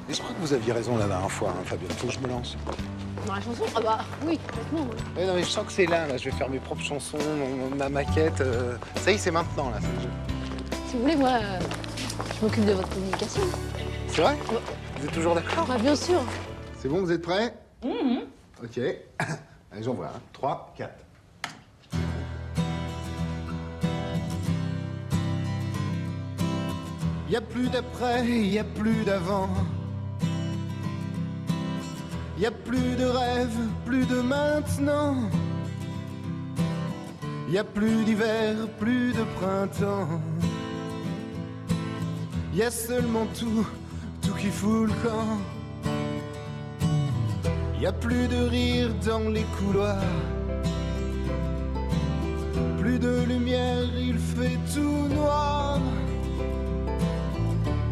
Mais je crois que vous aviez raison la dernière fois, hein, Fabien. Faut que je me lance. Dans la chanson? Ah bah oui, complètement. Ouais. Ouais, non, mais je sens que c'est là. Je vais faire mes propres chansons, ma maquette. Ça y est, c'est maintenant, là. C'est le jeu. Si vous voulez, moi, je m'occupe de votre communication. C'est vrai? Ouais. Vous êtes toujours d'accord? Ah, bien sûr. C'est bon, vous êtes prêts? Ok. Allez, j'envoie. 3, 4. Y a plus d'après, y a plus d'avant. Y a plus de rêve, plus de maintenant. Y a plus d'hiver, plus de printemps. Y a seulement tout qui fout le camp. Y a plus de rire dans les couloirs. Plus de lumière, il fait tout noir.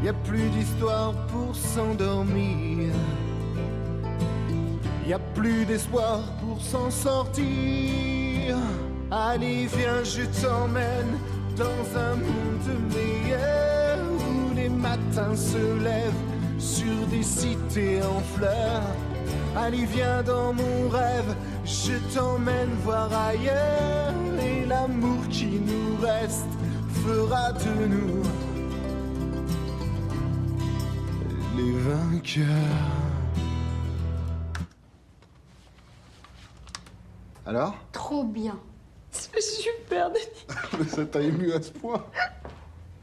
Y a plus d'histoire pour s'endormir. Y a plus d'espoir pour s'en sortir. Allez, viens, je t'emmène dans un monde meilleur où les matins se lèvent sur des cités en fleurs. Allez, viens dans mon rêve, je t'emmène voir ailleurs. Et l'amour qui nous reste fera de nous les vainqueurs. Alors? Trop bien. C'est super, Denis. Mais ça t'a ému à ce point?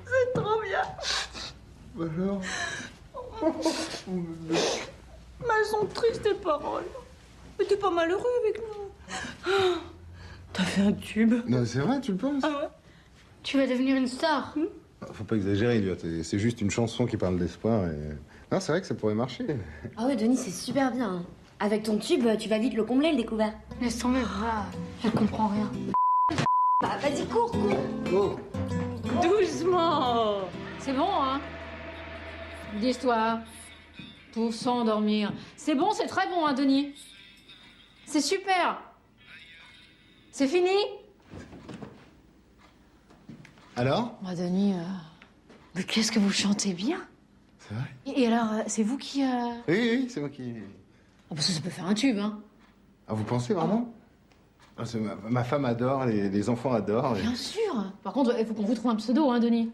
C'est trop bien. Alors? Mais elles sont tristes, tes paroles. Mais t'es pas malheureux avec nous. T'as fait un tube. Non, c'est vrai, tu le penses? Ah ouais? Tu vas devenir une star. Faut pas exagérer, Elliot. C'est juste une chanson qui parle d'espoir et... Non, c'est vrai que ça pourrait marcher. Ah ouais, Denis, c'est super bien. Avec ton tube, tu vas vite le combler, le découvert. Laisse tomber. Je comprends rien. Bah, vas-y, cours. Oh! Doucement. C'est bon, hein? D'histoire. Pour s'endormir. C'est bon, c'est très bon, hein, Denis? C'est super. C'est fini? Alors? Bah, Denis, mais qu'est-ce que vous chantez bien? C'est vrai? Et alors, c'est vous qui... Oui, c'est moi qui... Oh, parce que ça peut faire un tube, hein? Ah, vous pensez vraiment? Ah, ma femme adore, les enfants adorent. Bien sûr. Par contre, il faut qu'on vous trouve un pseudo, hein, Denis?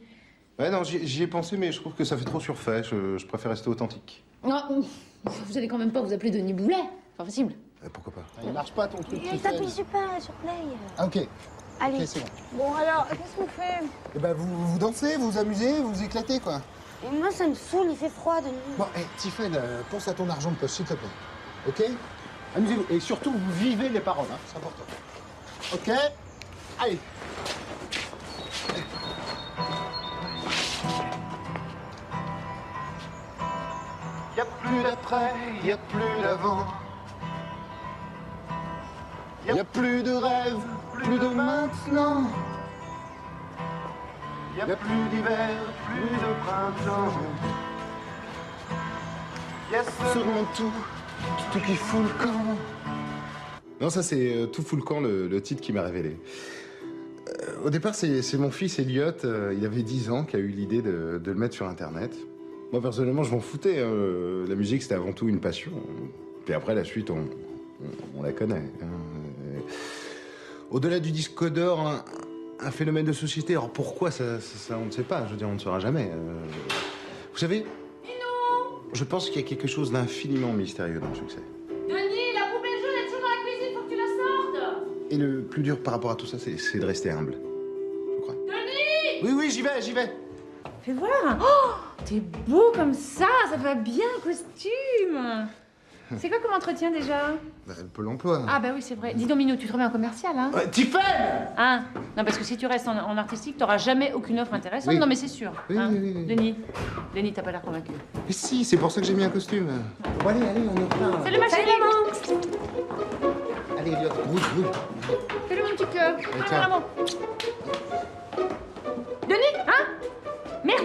Ouais, non, j'y ai pensé, mais je trouve que ça fait trop surfait. Je préfère rester authentique. Ah, vous allez quand même pas vous appeler Denis Boulet. C'est pas possible. Pourquoi pas? Il marche pas ton truc. T'appuies super sur play. Ah, ok. Allez. Ok, c'est bon. Bon, alors, qu'est-ce qu'on fait? Eh ben, vous dansez, vous vous amusez, vous vous éclatez, quoi. Et moi, ça me saoule, il fait froid, Denis. Bon, Tiffen, pense à ton argent de poche, s'il te plaît. Ok? Amusez-vous. Et surtout, vous vivez les paroles, hein. C'est important. Ok? Allez. Y a plus d'après, y a plus d'avant. Y a plus de rêve, plus de maintenant. Y a plus d'hiver, plus de printemps. Y a seulement tout qui fout le camp. Non, ça c'est Tout fout le camp, le titre qui m'a révélé. Au départ, c'est mon fils Elliot, il avait 10 ans, qui a eu l'idée de le mettre sur Internet. Moi, personnellement, je m'en foutais. La musique, c'était avant tout une passion. Puis après, la suite, on la connaît. Hein. Au-delà du disque d'or, un phénomène de société. Alors pourquoi ça, on ne sait pas. Je veux dire, on ne saura jamais. Vous savez, je pense qu'il y a quelque chose d'infiniment mystérieux dans le succès. Denis, la poubelle jaune est toujours dans la cuisine, faut que tu la sortes. Et le plus dur par rapport à tout ça, c'est de rester humble. Je crois. Denis! Oui, j'y vais. Fais voir. Oh, t'es beau comme ça te va bien le costume. C'est quoi comme entretien déjà? Bah, le Pôle emploi. Ah bah oui, c'est vrai. Dis donc, Minou, tu te remets en commercial, hein? Tiffen! Hein? Non, parce que si tu restes en artistique, t'auras jamais aucune offre intéressante. Oui. Non, mais c'est sûr. Oui, hein. oui. Denis, t'as pas l'air convaincu. Mais si, c'est pour ça que j'ai mis un costume. Bon, allez, on est plein. Salut ma chérie! Allez, Elliot, roule. Salut mon petit cœur! tiens. Bravo. Denis, hein? Merde!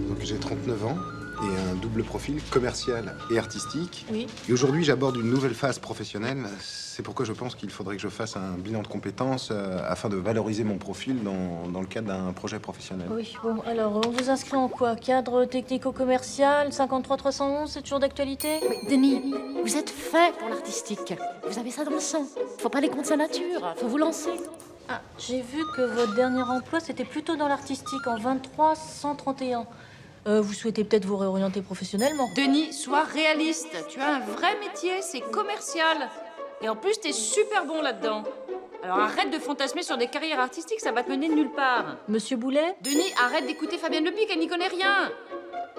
Donc j'ai 39 ans. et un double profil commercial et artistique. Oui. Et aujourd'hui, j'aborde une nouvelle phase professionnelle. C'est pourquoi je pense qu'il faudrait que je fasse un bilan de compétences afin de valoriser mon profil dans le cadre d'un projet professionnel. Oui, bon, alors, on vous inscrit en quoi? Cadre technico-commercial, 53 311, c'est toujours d'actualité? Denis, vous êtes fait pour l'artistique. Vous avez ça dans le sang. Faut pas aller contre sa nature. Faut vous lancer. Ah, j'ai vu que votre dernier emploi, c'était plutôt dans l'artistique, en 23 131. Vous souhaitez peut-être vous réorienter professionnellement? Denis, sois réaliste. Tu as un vrai métier, c'est commercial. Et en plus, t'es super bon là-dedans. Alors arrête de fantasmer sur des carrières artistiques, ça va te mener nulle part. Monsieur Boulet? Denis, arrête d'écouter Fabienne Lepic, elle n'y connaît rien.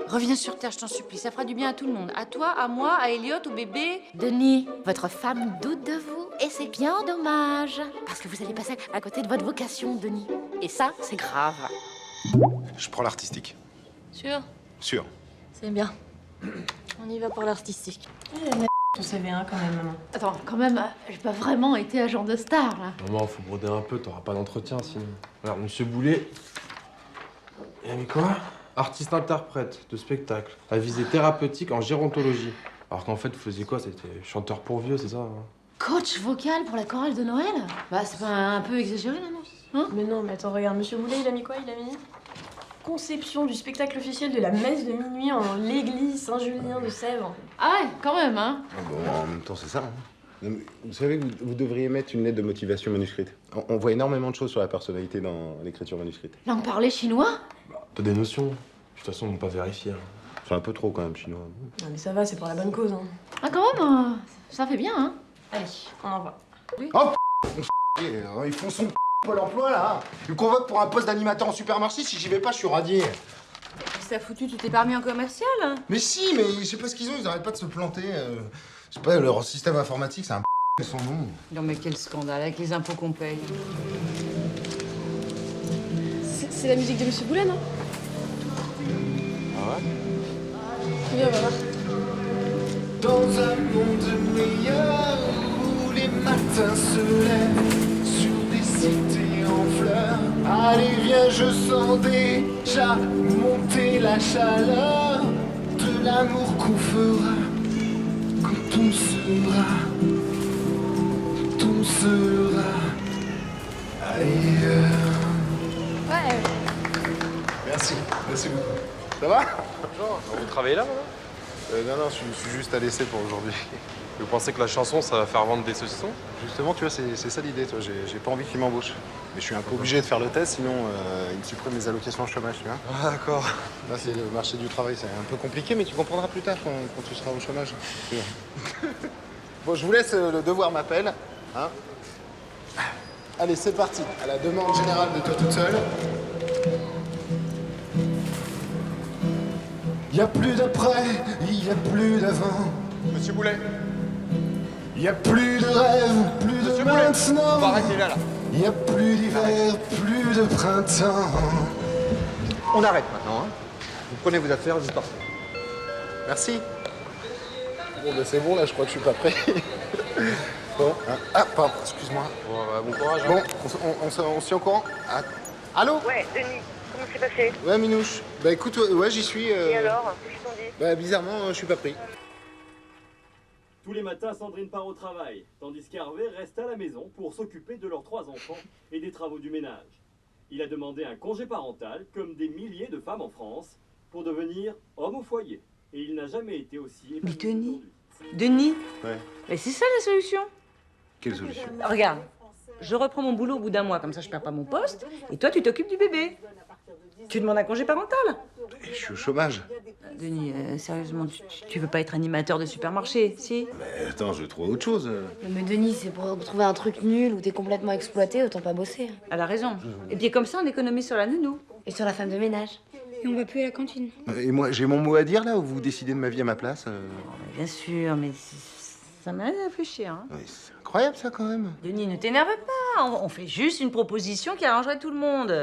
Reviens sur Terre, je t'en supplie, ça fera du bien à tout le monde. À toi, à moi, à Elliot, au bébé. Denis, votre femme doute de vous. Et c'est bien dommage. Parce que vous allez passer à côté de votre vocation, Denis. Et ça, c'est grave. Je prends l'artistique. Sûr? Sûr. C'est bien. On y va pour l'artistique. Ton CV1 quand même, maman. Attends, quand même, j'ai pas vraiment été agent de star, là. Maman, faut broder un peu, t'auras pas d'entretien sinon. Alors, monsieur Boulet, il a mis quoi? Artiste-interprète de spectacle, à visée thérapeutique en gérontologie. Alors qu'en fait, vous faisiez quoi? C'était chanteur pour vieux, c'est ça hein? Coach vocal pour la chorale de Noël? Bah, c'est pas un peu exagéré, là, non? Mais non, mais attends, regarde, monsieur Boulet, il a mis quoi? Il a mis conception du spectacle officiel de la messe de minuit en l'église Saint-Julien de Sèvres. Ah ouais, quand même, hein. Ah bon, en même temps, c'est ça. Hein. Non, mais vous savez que vous devriez mettre une lettre de motivation manuscrite. On voit énormément de choses sur la personnalité dans l'écriture manuscrite. Langue parlée chinois? T'as des notions. De toute façon, on peut pas vérifier. Hein. C'est un peu trop quand même, chinois. Ah, mais ça va, c'est pour la bonne cause, hein. Ah, quand même, ça fait bien, hein. Allez, on envoie. Oh, ils font son Pôle emploi, là. Ils me convoquent pour un poste d'animateur en supermarché. Si j'y vais pas, je suis radié. Ça foutu, tu t'es pas remis en commercial? Mais si, mais je sais pas ce qu'ils ont. Ils arrêtent pas de se planter. Je sais pas, leur système informatique, c'est un son nom. Non mais quel scandale, avec les impôts qu'on paye. C'est la musique de Monsieur Boulet, non? Ah ouais? Oui, on va voir. Dans un monde meilleur où les matins se lèvent sur des cités en fleurs. Allez, viens, je sens déjà monter la chaleur de l'amour qu'on fera quand on sera ailleurs. Ouais. Merci beaucoup. Ça va? Vous travaillez là, maintenant? Non, je suis juste à l'essai pour aujourd'hui. Vous pensez que la chanson, ça va faire vendre des saucissons? Justement, tu vois, c'est ça l'idée, toi. J'ai pas envie qu'ils m'embauchent. Mais je suis un peu obligé de faire le test, sinon ils me suppriment mes allocations au chômage, tu vois. Ah, d'accord. Là, c'est le marché du travail, c'est un peu compliqué, mais tu comprendras plus tard quand tu seras au chômage. Bon, je vous laisse, le devoir m'appelle. Hein. Allez, c'est parti. À la demande générale de toi toute seule. Il n'y a plus d'après, il n'y a plus d'avant. Monsieur Boulet. Il n'y a plus de rêve, plus de Monsieur Boulet, maintenant. on va arrêter là. Il n'y a plus d'hiver, plus de printemps. On arrête maintenant, hein. Vous prenez vos affaires, vous partez. Merci. Bon, ben c'est bon, là, je crois que je suis pas prêt. Bon, hein. Ah, pardon, excuse-moi. Bon courage. Bon, on se tient au courant. Ah. Allô? Ouais, Denis, comment c'est passé? Ouais, Minouche. Bah écoute, ouais, j'y suis. Et alors? Qu'est-ce qu'ils t'ont dit? Bah bizarrement, je suis pas pris. Tous les matins, Sandrine part au travail, tandis qu'Hervé reste à la maison pour s'occuper de leurs 3 enfants et des travaux du ménage. Il a demandé un congé parental, comme des milliers de femmes en France, pour devenir homme au foyer. Et il n'a jamais été aussi épanoui qu'aujourd'hui. Denis, Ouais. mais c'est ça la solution. Quelle solution? Regarde, je reprends mon boulot au bout d'un mois, comme ça je perds pas mon poste, et toi tu t'occupes du bébé. Tu demandes un congé parental. Je suis au chômage. Denis, sérieusement, tu veux pas être animateur de supermarché, si? Mais attends, je vais trouver autre chose. Mais Denis, c'est pour trouver un truc nul où t'es complètement exploité, autant pas bosser. Elle a raison. Et puis comme ça on économise sur la nounou. Et sur la femme de ménage. Et on va plus à la cantine. Et moi, j'ai mon mot à dire là, ou vous décidez de ma vie à ma place? Bien sûr, mais ça m'aide à réfléchir. Hein. Ouais, c'est incroyable ça quand même. Denis, ne t'énerve pas. On fait juste une proposition qui arrangerait tout le monde.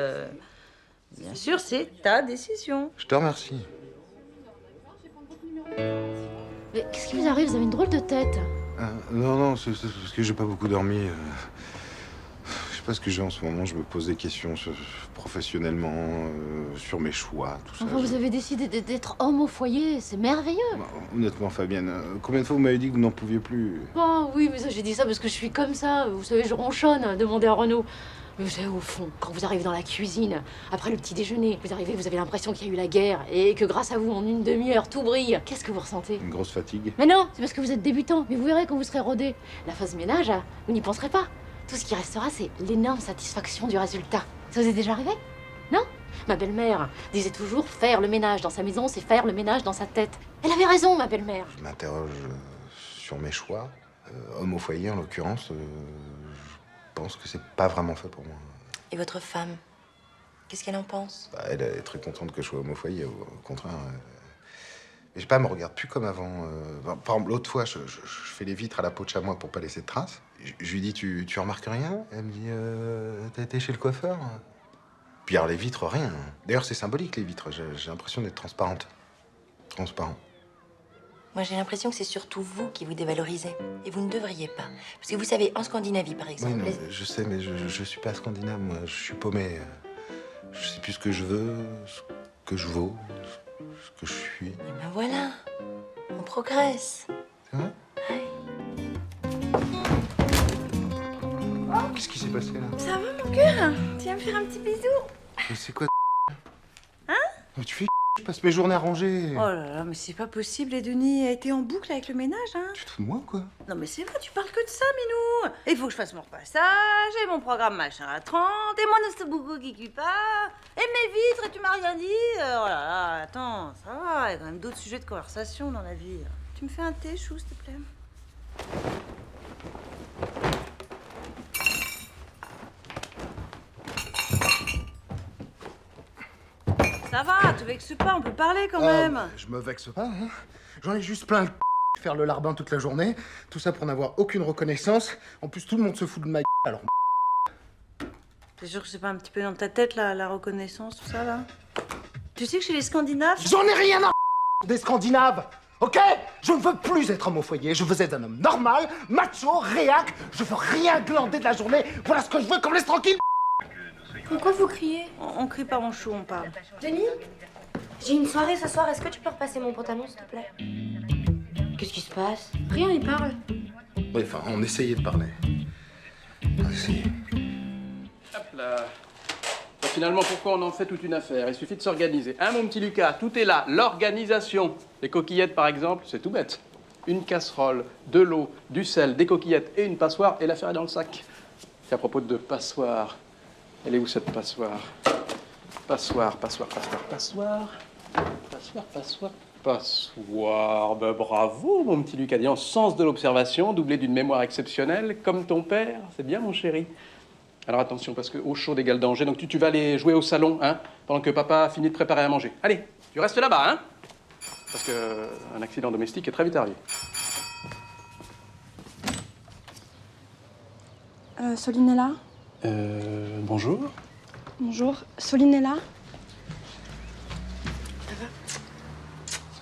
Bien sûr, c'est ta décision. Je te remercie. Mais qu'est-ce qui vous arrive? Vous avez une drôle de tête. Non, c'est parce que j'ai pas beaucoup dormi. Je sais pas ce que j'ai en ce moment, je me pose des questions professionnellement. sur mes choix, tout ça. Enfin, vous avez décidé d'être homme au foyer, c'est merveilleux. Honnêtement, Fabienne, combien de fois vous m'avez dit que vous n'en pouviez plus? Oh oui, mais ça, j'ai dit ça parce que je suis comme ça. Vous savez, je ronchonne, demandez à Renaud. Mais vous savez, au fond, quand vous arrivez dans la cuisine, après le petit déjeuner, vous arrivez, vous avez l'impression qu'il y a eu la guerre et que grâce à vous, en une demi-heure, tout brille. Qu'est-ce que vous ressentez? Une grosse fatigue. Mais non, c'est parce que vous êtes débutant. Mais vous verrez quand vous serez rodé. La phase ménage, vous n'y penserez pas. Tout ce qui restera, c'est l'énorme satisfaction du résultat. Ça vous est déjà arrivé? Non? Ma belle-mère disait toujours faire le ménage dans sa maison, c'est faire le ménage dans sa tête. Elle avait raison, ma belle-mère. Je m'interroge sur mes choix. Homme au foyer, en l'occurrence, je pense que c'est pas vraiment fait pour moi. Et votre femme, qu'est-ce qu'elle en pense? Bah, elle est très contente que je sois homme au foyer, au contraire. Mais je sais pas, elle me regarde plus comme avant. Par exemple, l'autre fois, je fais les vitres à la peau de chamois pour pas laisser de traces. Je lui dis, tu remarques rien? Elle me dit, t'as été chez le coiffeur? Puis alors, les vitres, rien. D'ailleurs, c'est symbolique, les vitres. J'ai l'impression d'être transparente. Transparent. Moi, j'ai l'impression que c'est surtout vous qui vous dévalorisez. Et vous ne devriez pas. Parce que vous savez, en Scandinavie, par exemple... Oui, non, je sais, mais je suis pas scandinave, moi. Je suis paumé. Je sais plus ce que je veux, ce que je vaux, ce que je suis. Et ben voilà, on progresse. C'est vrai? Ouais. Qu'est-ce qui s'est passé, là? Ça va, mon cœur? Tu viens me faire un petit bisou? Mais c'est quoi? Hein? Mais tu fais je passe mes journées à ranger. Oh là là, mais c'est pas possible, et Denis a été en boucle avec le ménage, hein. Tu te fous de moi, quoi? Non mais c'est vrai, tu parles que de ça, Minou. Il faut que je fasse mon repassage, et mon programme machin à 30, et mon ostobougou qui cuit pas, et mes vitres, et tu m'as rien dit. Oh là là, attends, ça va, il y a quand même d'autres sujets de conversation dans la vie. Tu me fais un thé, chou, s'il te plaît? Ça va, te vexe pas, on peut parler quand même. Je me vexe pas, hein. J'en ai juste plein le faire le larbin toute la journée. Tout ça pour n'avoir aucune reconnaissance. En plus, tout le monde se fout de ma alors... T'es sûr que c'est pas un petit peu dans ta tête, là, la reconnaissance, tout ça, là? Tu sais que chez les Scandinaves... J'en ai rien à des Scandinaves, ok? Je ne veux plus être homme au foyer. Je veux être un homme normal, macho, réac. Je veux rien glander de la journée. Voilà ce que je veux, comme laisse tranquille. Pourquoi vous criez? On crie pas, mon chou, on parle. Denis? J'ai une soirée ce soir, est-ce que tu peux repasser mon pantalon, s'il te plaît? Qu'est-ce qui se passe? Rien, il parle. Oui, enfin, on essayait de parler. On essayait. Hop là. Et finalement, pourquoi on en fait toute une affaire? Il suffit de s'organiser. Hein, mon petit Lucas, tout est là. L'organisation. Les coquillettes, par exemple, c'est tout bête. Une casserole, de l'eau, du sel, des coquillettes et une passoire, et l'affaire est dans le sac. Et à propos de passoire, elle est où cette passoire? Passoire, passoire, passoire, passoire. Passoire, passoire, passoire. Ben, bravo, mon petit Lucas. Dis, en sens de l'observation, doublé d'une mémoire exceptionnelle, comme ton père. C'est bien, mon chéri. Alors attention, parce que au chaud égale danger. Donc tu vas aller jouer au salon, hein, pendant que papa finit de préparer à manger. Allez, tu restes là-bas, hein. Parce que un accident domestique est très vite arrivé. Soline est là? Bonjour. Bonjour. Soline est là?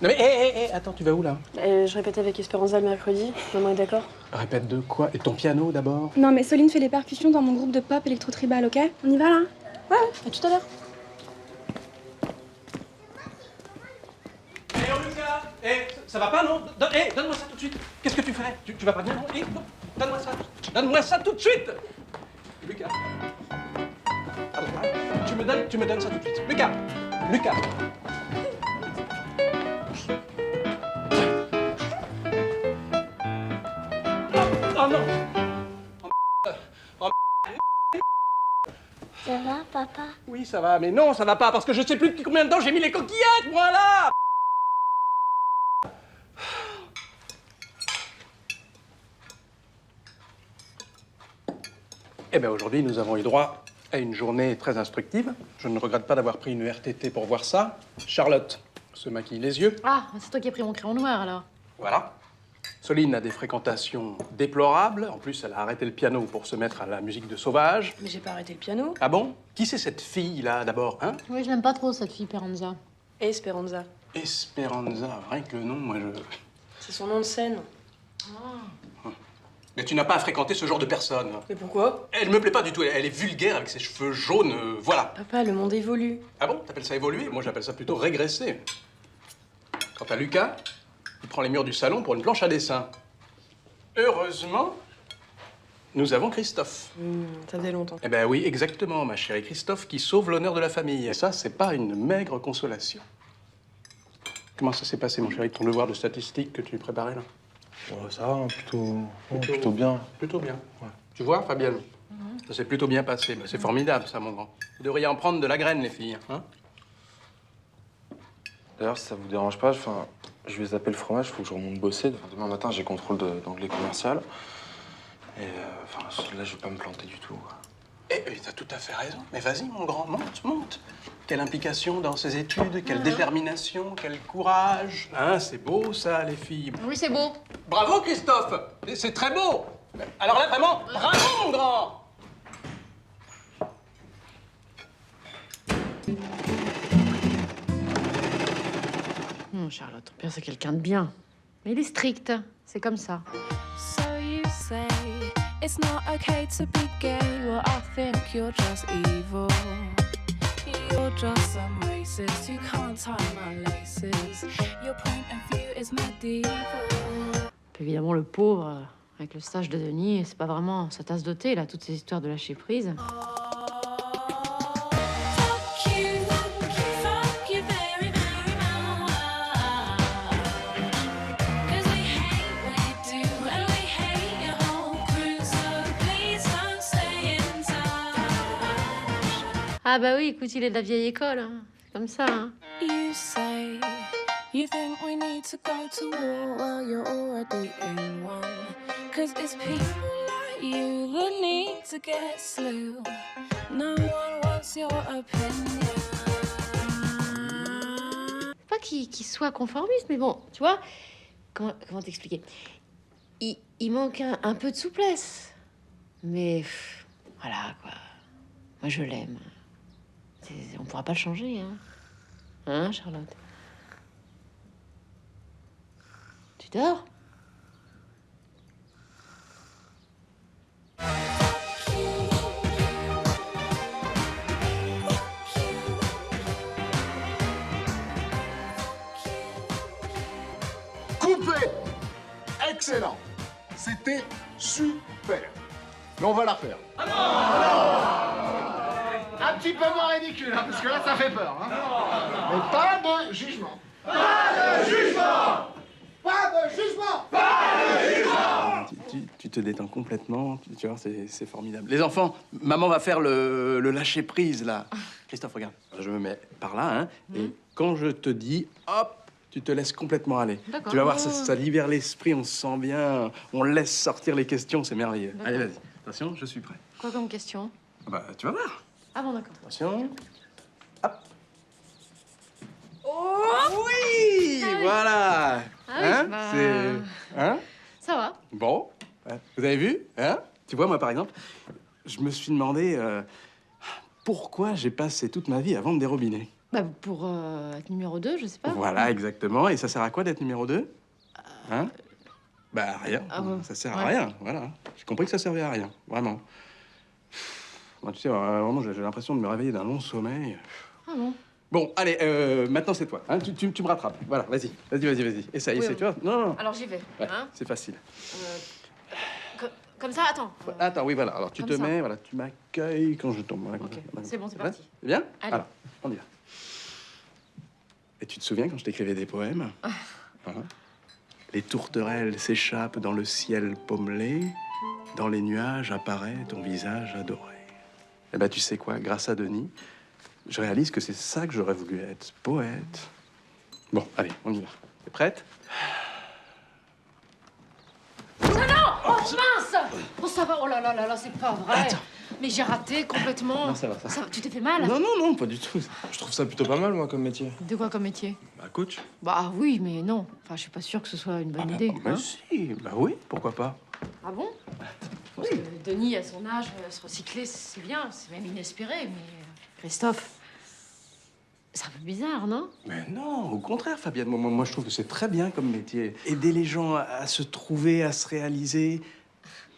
Non mais, hé, attends, tu vas où, là? Je répétais avec Esperanza le mercredi. Maman est d'accord? Répète de quoi? Et ton piano, d'abord? Non, mais Soline fait les percussions dans mon groupe de pop électro-tribal, ok? On y va, là? Ouais, à tout à l'heure. Hé, Lucas! Hé, ça va pas, non? Donne-moi ça tout de suite. Qu'est-ce que tu fais? Tu vas pas bien, non? Non, donne-moi ça. Donne-moi ça tout de suite! Lucas. Pardon, hein? Tu me donnes ça tout de suite. Lucas! Lucas! Oh non! Ça va, papa? Oui, ça va, mais non, ça va pas, parce que je sais plus depuis combien de temps j'ai mis les coquillettes, voilà! Eh bien, aujourd'hui, nous avons eu droit à une journée très instructive. Je ne regrette pas d'avoir pris une RTT pour voir ça. Charlotte se maquille les yeux. Ah, c'est toi qui as pris mon crayon noir, alors. Voilà. Soline a des fréquentations déplorables. En plus, elle a arrêté le piano pour se mettre à la musique de Sauvage. Mais j'ai pas arrêté le piano. Ah bon? Qui c'est cette fille-là, d'abord, hein? Oui, je l'aime pas trop, cette fille, Peranza. Esperanza. Esperanza, rien que le nom, moi, je... C'est son nom de scène. Mais tu n'as pas à fréquenter ce genre de personne. Mais pourquoi? Elle me plaît pas du tout, elle est vulgaire avec ses cheveux jaunes, voilà. Papa, le monde évolue. Ah bon? T'appelles ça évoluer? Moi j'appelle ça plutôt régresser. Quant à Lucas, il prend les murs du salon pour une planche à dessin. Heureusement, nous avons Christophe. Ça faisait longtemps. Eh ben oui, exactement, ma chérie. Christophe qui sauve l'honneur de la famille. Et ça, c'est pas une maigre consolation. Comment ça s'est passé, mon chéri, ton devoir de statistique que tu préparais là? Oh, ça va, plutôt bien. Plutôt bien. Ouais. Tu vois, Fabienne, ça s'est plutôt bien passé. Ben, c'est formidable, ça, mon grand. Vous devriez en prendre de la graine, les filles. Hein? D'ailleurs, si ça vous dérange pas, je vais zapper le fromage, faut que je remonte bosser. Demain matin, j'ai contrôle d'anglais commercial. Et là, je vais pas me planter du tout. Eh, t'as tout à fait raison. Mais vas-y, mon grand, monte. Quelle implication dans ces études, quelle détermination, quel courage. Hein, c'est beau, ça, les filles. Oui, c'est beau. Bravo, Christophe. C'est très beau. Alors là, vraiment, bravo, mon grand. Charlotte, ton père, c'est quelqu'un de bien. Mais il est strict. C'est comme ça. So you say it's not okay to be gay. Well, I think you're just evil. You're just some racist. You can't tie my laces. Your point of view is medieval. Puis évidemment, le pauvre, avec le stage de Denis, c'est pas vraiment sa tasse de thé, là, toutes ces histoires de lâcher prise. Ah bah oui, écoute, il est de la vieille école, hein. C'est comme ça, hein. You say you think we need to go to war. Well, you're already in one. 'Cause it's people like you that need to get slew. No one wants your opinion. Pas qu'il soit conformiste, mais bon, tu vois, comment t'expliquer? Il manque un peu de souplesse. Mais voilà, quoi. Moi, je l'aime. On pourra pas le changer, hein. Hein, Charlotte? Tu dors? Coupé! Excellent! C'était super! Mais on va la refaire. Un petit peu moins ridicule, hein, parce que là, ça fait peur. Hein. Mais pas de jugement. Pas de jugement! Pas de jugement! Pas de jugement! Tu te détends complètement, tu vois, c'est formidable. Les enfants, maman va faire le lâcher-prise, là. Christophe, regarde, je me mets par là, hein, et quand je te dis, hop, tu te laisses complètement aller. Tu vas voir, ça libère l'esprit, on se sent bien, on laisse sortir les questions, c'est merveilleux. Allez, vas-y. Attention, je suis prêt. Quoi comme question? Bah, tu vas voir. Ah bon, d'accord. Attention. Hop. Oh oui, voilà. Ah oui, hein, bah... c'est... Hein? Ça va. Bon. Vous avez vu? Hein? Tu vois, moi, par exemple, je me suis demandé pourquoi j'ai passé toute ma vie à vendre des robinets. Bah, pour être numéro 2, je sais pas. Voilà, exactement. Et ça sert à quoi d'être numéro 2? Hein? Bah, rien. Ah bon. Ça sert à rien, voilà. J'ai compris que ça servait à rien, vraiment. Moi, tu sais, vraiment, j'ai l'impression de me réveiller d'un long sommeil. Ah bon? Bon, allez, maintenant c'est toi. Hein, tu me rattrapes. Voilà, vas-y. Essaye, Oui, tu vois? Non. Alors j'y vais. Ouais, Hein? c'est facile. Comme ça, attends. Attends, oui, voilà. Alors tu Comme te ça. mets, voilà, tu m'accueilles quand je tombe. Voilà, Ok, voilà. c'est bon, c'est Ouais, parti. C'est bien? Allez. Alors, on y va. Et tu te souviens quand je t'écrivais des poèmes? Hein? Les tourterelles s'échappent dans le ciel pommelé, dans les nuages apparaît ton visage adoré. Eh ben, tu sais quoi, grâce à Denis, je réalise que c'est ça que j'aurais voulu être, poète. Bon, allez, on y va. T'es prête? Oh non! Oh mince! Oh ça va, oh là là là là, c'est pas vrai. Attends. Mais j'ai raté complètement. Non, ça va. Tu t'es fait mal? Non, pas du tout. Je trouve ça plutôt pas mal, moi, comme métier. De quoi comme métier? Bah, coach. Bah oui, mais non. Enfin, je suis pas sûre que ce soit une bonne idée. Bah hein. si, bah oui, pourquoi pas? Ah bon? Parce que Denis, à son âge, se recycler, c'est bien, c'est même inespéré, mais Christophe, c'est un peu bizarre, non? Mais non, au contraire, Fabienne. Moi, je trouve que c'est très bien comme métier. Aider les gens à se trouver, à se réaliser.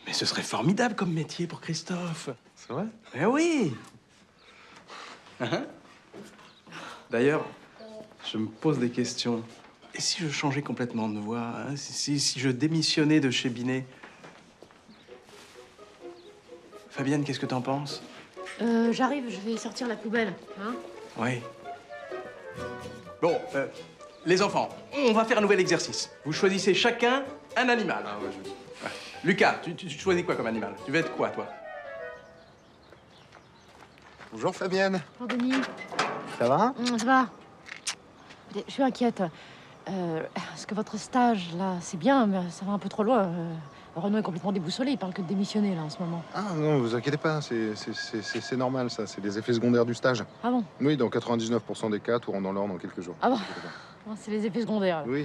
Mais ce serait formidable comme métier pour Christophe. C'est vrai? Eh oui. Hein? D'ailleurs, je me pose des questions. Et si je changeais complètement de voie, hein? Si je démissionnais de chez Binet? Fabienne, qu'est-ce que t'en penses? J'arrive, je vais sortir la poubelle. Hein? Oui. Bon, les enfants, on va faire un nouvel exercice. Vous choisissez chacun un animal. Ah ouais, je... Ouais. Lucas, tu choisis quoi comme animal? Tu veux être quoi, toi? Bonjour Fabienne. Bonjour Denis. Ça va? Ça va. Je suis inquiète. Parce que votre stage, là, c'est bien, mais ça va un peu trop loin. Renaud est complètement déboussolé, il parle que de démissionner, là, en ce moment. Ah non, vous inquiétez pas, c'est normal ça, c'est des effets secondaires du stage. Ah bon? Oui, dans 99% des cas, tout rentre dans l'ordre dans quelques jours. Ah bon? C'est les effets secondaires. là. Oui.